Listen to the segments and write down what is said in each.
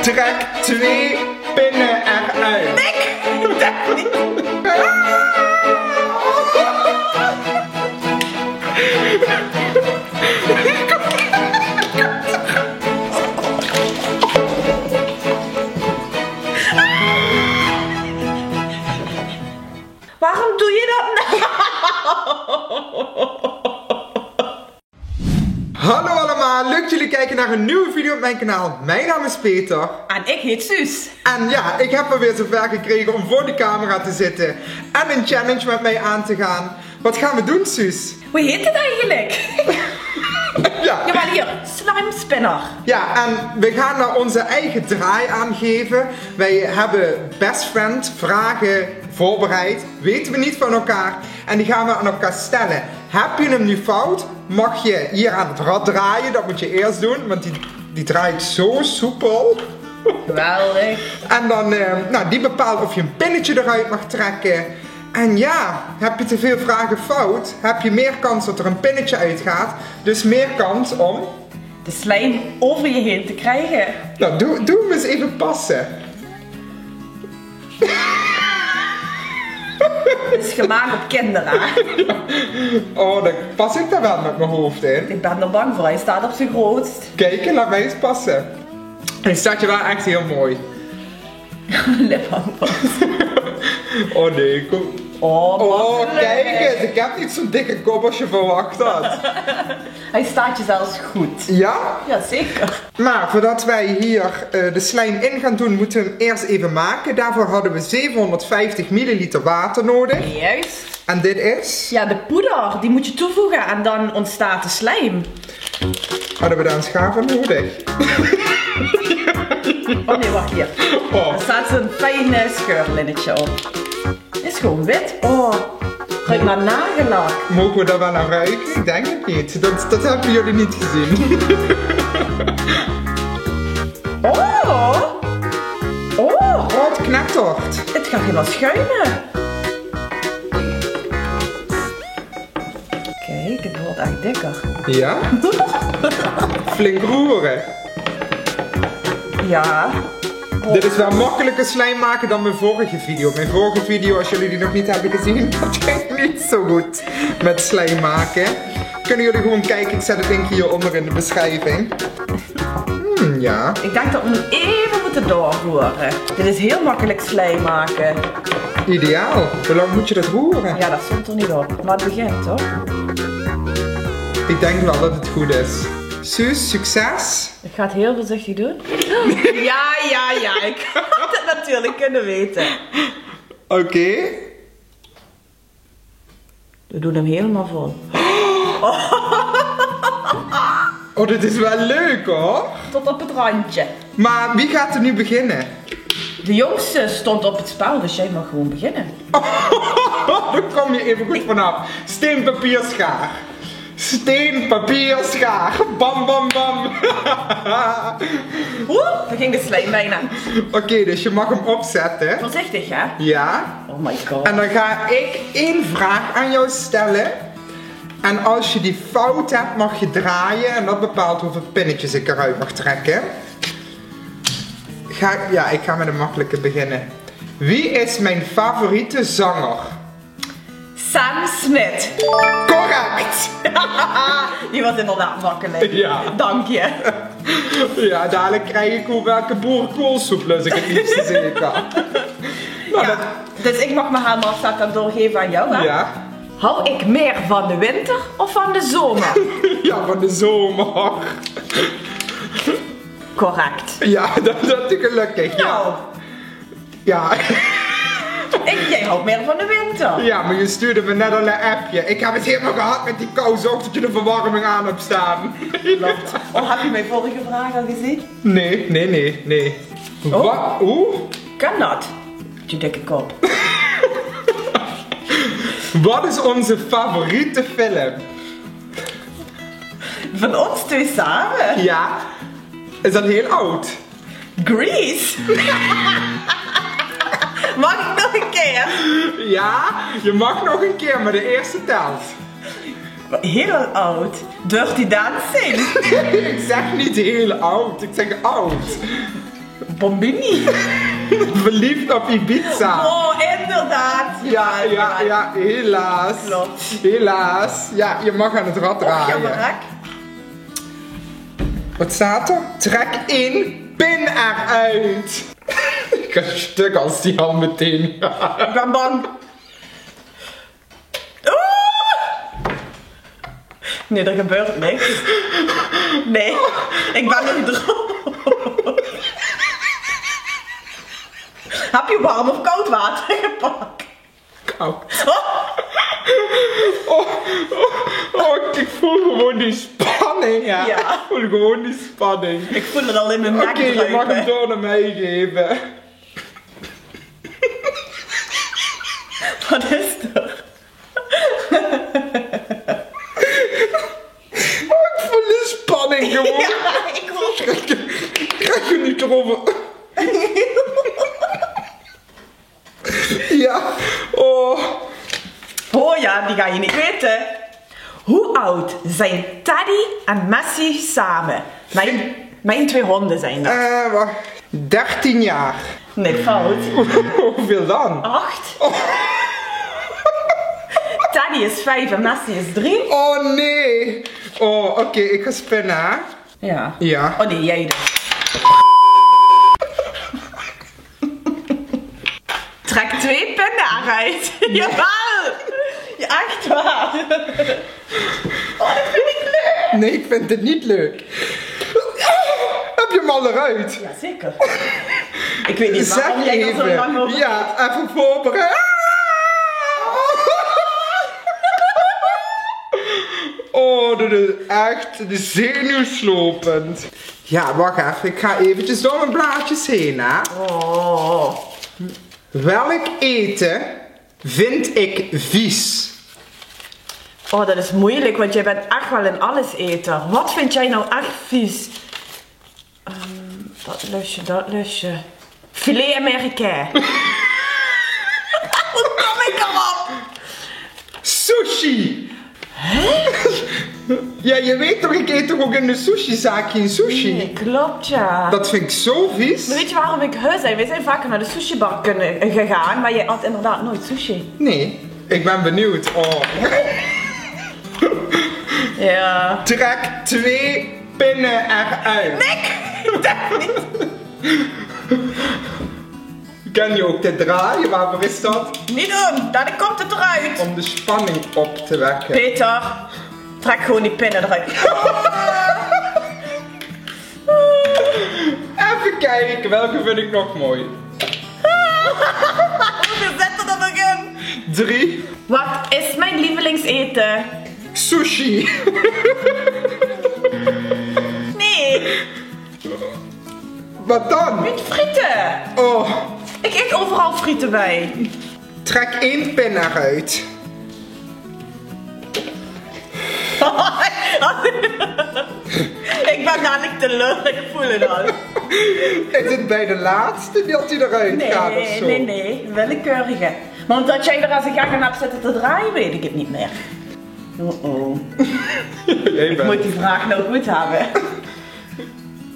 Trek 2 pinnen eruit. Nick, dat niet. Waarom doe je dat nou? Hallo allemaal, leuk dat jullie kijken naar een nieuwe video op mijn kanaal. Mijn naam is Peter. En ik heet Suus. En ja, ik heb er weer zover gekregen om voor de camera te zitten en een challenge met mij aan te gaan. Wat gaan we doen, Suus? Hoe heet het eigenlijk? Ja. Ja, maar hier, slime spinner. Ja, en we gaan daar onze eigen draai aan geven. Wij hebben best friend vragen voorbereid. Weten we niet van elkaar. En die gaan we aan elkaar stellen. Heb je hem nu fout, mag je hier aan het rad draaien. Dat moet je eerst doen, want die draait zo soepel. Geweldig. En dan, nou, die bepaalt of je een pinnetje eruit mag trekken. En ja, heb je te veel vragen fout, heb je meer kans dat er een pinnetje uitgaat. Dus meer kans om de slijm over je heen te krijgen. Nou, doe hem eens even passen. Het is gemaakt op kinderen. Oh, dan pas ik daar wel met mijn hoofd in. Ik ben er bang voor, hij staat op zijn grootst. Kijk, laat mij eens passen. Hij staat je wel echt heel mooi. Liphandpas. Oh nee, kom. Oh, kijk eens, ik heb niet zo'n dikke kop als je verwacht had. Hij staat je zelfs goed. Ja? Jazeker. Maar voordat wij hier de slijm in gaan doen, moeten we hem eerst even maken. Daarvoor hadden we 750 milliliter water nodig. Juist. En dit is? Ja, de poeder, die moet je toevoegen en dan ontstaat de slijm. Hadden we daar een schaar voor nodig? Oh nee, wacht hier. Oh. Er staat zo'n fijn scheurlinnetje op. Het is gewoon wit. Oh, ruik naar nagellak. Mogen we daar wel aan ruiken? Ik denk het niet. Dat hebben jullie niet gezien. Oh! Oh! Oh, het knettert. Het gaat helemaal schuimen. Kijk, het wordt echt dikker. Ja? Flink roeren. Ja. Oh. Dit is wel makkelijker slijm maken dan mijn vorige video. Mijn vorige video, als jullie die nog niet hebben gezien, dat ging niet zo goed met slijm maken. Kunnen jullie gewoon kijken, ik zet het link hieronder in de beschrijving. Ja. Ik denk dat we hem even moeten doorroeren. Dit is heel makkelijk slijm maken. Ideaal. Hoe lang moet je dat roeren? Ja, dat stond er niet op. Maar het begint, hoor. Ik denk wel dat het goed is. Suus, succes! Ik ga het heel voorzichtig doen. Ja. Ik had het natuurlijk kunnen weten. Oké. We doen hem helemaal vol. Oh, dit is wel leuk hoor. Tot op het randje. Maar wie gaat er nu beginnen? De jongste stond op het spel, dus jij mag gewoon beginnen. Daar kom je even goed vanaf. Steen, papier, schaar. Steen, papier, schaar. Bam, bam, bam. Daar ging de slijm bijna. Oké, dus je mag hem opzetten. Voorzichtig, hè? Ja. Oh my god. En dan ga ik één vraag aan jou stellen. En als je die fout hebt, mag je draaien. En dat bepaalt hoeveel pinnetjes ik eruit mag trekken. Ja, ik ga met een makkelijke beginnen. Wie is mijn favoriete zanger? Sam Smith. Correct! Die was inderdaad makkelijk. Ja. Dank je. Ja, dadelijk krijg ik ook welke boerenkoolsoep lus ik het liefste zeker. Nou, Ja, dus ik mag mijn hamerafstand dan doorgeven aan jou, hè? Ja. Hou ik meer van de winter of van de zomer? Ja, van de zomer. Correct. Ja, dat is gelukkig. Nou, Ja. jij houdt meer van de winter. Ja, maar je stuurde me net al een appje. Ik heb het helemaal gehad met die kou. Zorg dat je de verwarming aan hebt staan. Klopt. Oh, heb je mijn vorige vraag al gezien? Nee. Oh. Wat? Oeh? Kan dat? Je dikke kop. Wat is onze favoriete film? Van ons twee samen? Ja. Is dat heel oud? Grease. Mag ik nog een keer? Ja, je mag nog een keer, maar de eerste telt. Heel oud. Dirty Dancing. Ik zeg niet heel oud, ik zeg oud. Bombini. Verliefd op Ibiza. Oh, inderdaad. Ja, helaas. Klopt. Helaas. Ja, je mag aan het rad draaien. Ja, maar raak. Wat staat er? Trek in, pin eruit. Ik ga stuk als die al meteen. Ik ben bang. Oeh! Nee, er gebeurt niks. Nee, ik ben nog droog. Heb je warm of koud water gepakt? Koud. Ik voel gewoon die spanning, ja. Ja. Ik voel gewoon die spanning. Ik voel het al in mijn nek. Oké, je mag hem door naar mij geven. Wat is er? Ik voel de spanning gewoon. Ja, ik voel... Krijg je niet erover. Ja, oh. Oh ja, die ga je niet weten. Hoe oud zijn Teddy en Messi samen? Mijn 2 honden zijn dat. Wacht. 13 jaar. Nee, fout. Hoeveel dan? 8. Teddy is 5 en Messi is 3. Oh nee. Oh, oké, ik ga spinnen, hè? Ja. Ja. Oh nee, jij dus. Trek 2 pinnen eruit. Jawel. Ja, echt waar. Oh, dat vind ik leuk. Nee, ik vind het niet leuk. Heb je hem al eruit? Ja, zeker. Ik weet niet Zeg waarom jij er zo lang even. over Ja, even voorbereiden. Oh, dit is echt zenuwslopend. Ja, wacht even. Ik ga eventjes door mijn blaadjes heen, hè. Oh. Welk eten vind ik vies? Oh, dat is moeilijk, want jij bent echt wel een alleseter. Wat vind jij nou echt vies? Dat lusje. Filet américain. Hoe kom ik erop? Sushi! Ja, je weet toch, ik eet toch ook in de sushi-zaak geen sushi? Nee, klopt ja. Dat vind ik zo vies. Maar weet je waarom ik heus zijn? We zijn vaker naar de sushibar gegaan, maar jij had inderdaad nooit sushi. Nee, ik ben benieuwd. Oh. Ja. Trek 2 pinnen eruit. Nick! Dat niet. Ken je ook dit draaien? Waarvoor is dat? Niet doen, dan komt het eruit. Om de spanning op te wekken. Peter, trek gewoon die pinnen eruit. Even kijken, welke vind ik nog mooi? Hoeveel zitten er nog in? 3. Wat is mijn lievelingseten? Sushi. Nee, Wat dan? met frieten. Oh, Ik eet overal frieten bij. trek 1 pin eruit. Ik ben dadelijk te lul, ik voel het al. Is het bij de laatste dat hij eruit gaat of zo? Nee, willekeurige. Maar omdat jij er als ik aan heb zitten te draaien, weet ik het niet meer. Oh. Ik moet die vraag nou goed hebben.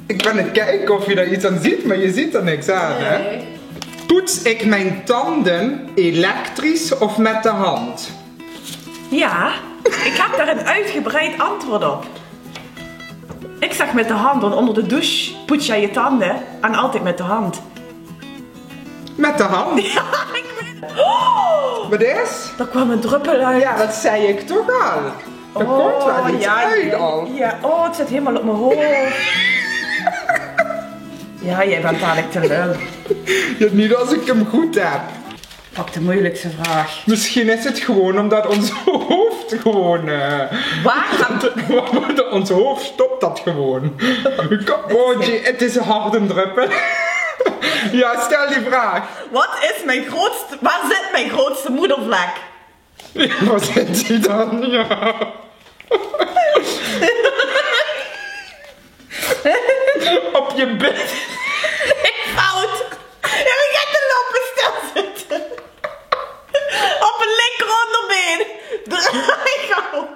Ik ben aan het kijken of je daar iets aan ziet, maar je ziet er niks aan, hè? Poets ik mijn tanden elektrisch of met de hand? Ja, ik heb daar een uitgebreid antwoord op. Ik zeg met de hand, want onder de douche poets jij je tanden en altijd met de hand. Met de hand? Ja, ik weet het. Oh, Wat is? daar kwam een druppel uit. Ja, dat zei ik toch al. Er komt wel iets uit al. Ja, oh, het zit helemaal op mijn hoofd. Ja, jij bent dadelijk te lul. Ja, niet als ik hem goed heb. Pak de moeilijkste vraag. Misschien is het gewoon omdat ons hoofd gewoon... Waar? Ons hoofd stopt dat gewoon. Oh, het is een harde druppel. Ja, stel die vraag. Wat is mijn grootste... Waar zit mijn grootste moedervlek? Ja, waar zit die dan? Ja. Op je bed. Fout. Ja, ik ga de lopen stilzitten. Op een linker onderbeen. Draai gauw.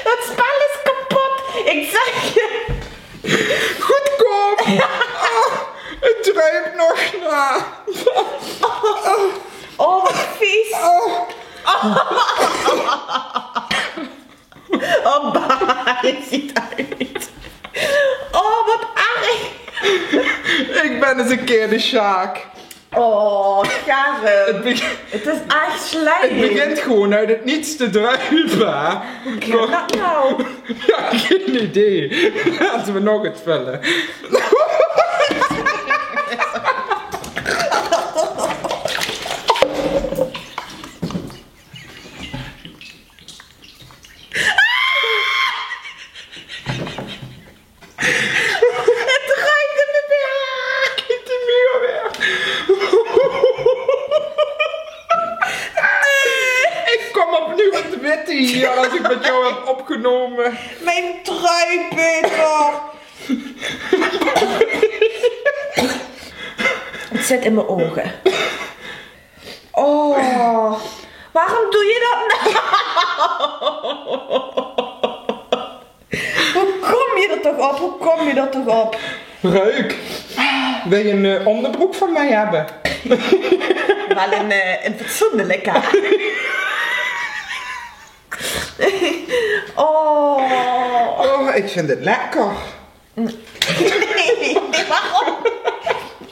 Het spel is kapot. Ik zeg je. Goed kom. Oh, het ruikt nog na. Oh, wat vies. Oh, bah, je ziet uit. Oh, wat erg. Ik ben eens een keer de Sjaak. Oh, Karen. Het is echt slecht. Het begint gewoon uit het niets te druipen. Hoe kan dat nou? Ja, geen idee. Laten we nog het vullen. Het ruikt in de weer. Niet de muur weer. Ik kom opnieuw het witte hier als ik met jou heb opgenomen. Mijn trui, Peter. Het zit in mijn ogen. Oh, waarom doe je dat nou? Hoe kom je er toch op? Hoe kom je er toch op? Ruik. Wil je een onderbroek van mij hebben? Wel een fatsoenlijke. Oh, Ik vind het lekker. nee, waarom?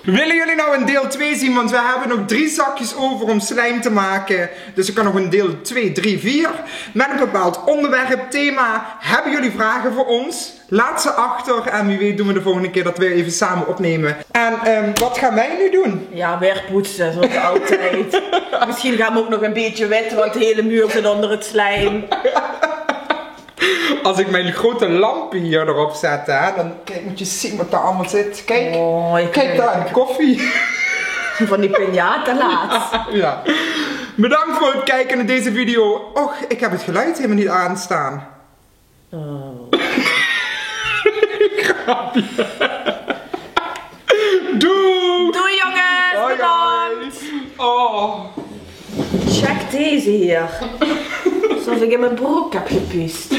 Willen jullie nou een deel 2 zien? Want we hebben nog 3 zakjes over om slijm te maken. Dus er kan nog een deel 2, 3, 4. Met een bepaald onderwerp, thema. Hebben jullie vragen voor ons? Laat ze achter. En wie weet doen we de volgende keer dat we even samen opnemen. En wat gaan wij nu doen? Ja, weer poetsen, zoals altijd. Misschien gaan we ook nog een beetje wetten, want de hele muur zit onder het slijm. Als ik mijn grote lampen hier erop zet, hè, dan kijk, moet je zien wat daar allemaal zit. Kijk, kijk daar, een koffie. Van die piñata laatst. Ja. Bedankt voor het kijken naar deze video. Och, ik heb het geluid helemaal niet aanstaan. Grapje. Doei! Doei jongens, Hoi, bedankt. hoi. Oh. Check deze hier. Alsof ik in mijn broek heb gepiest.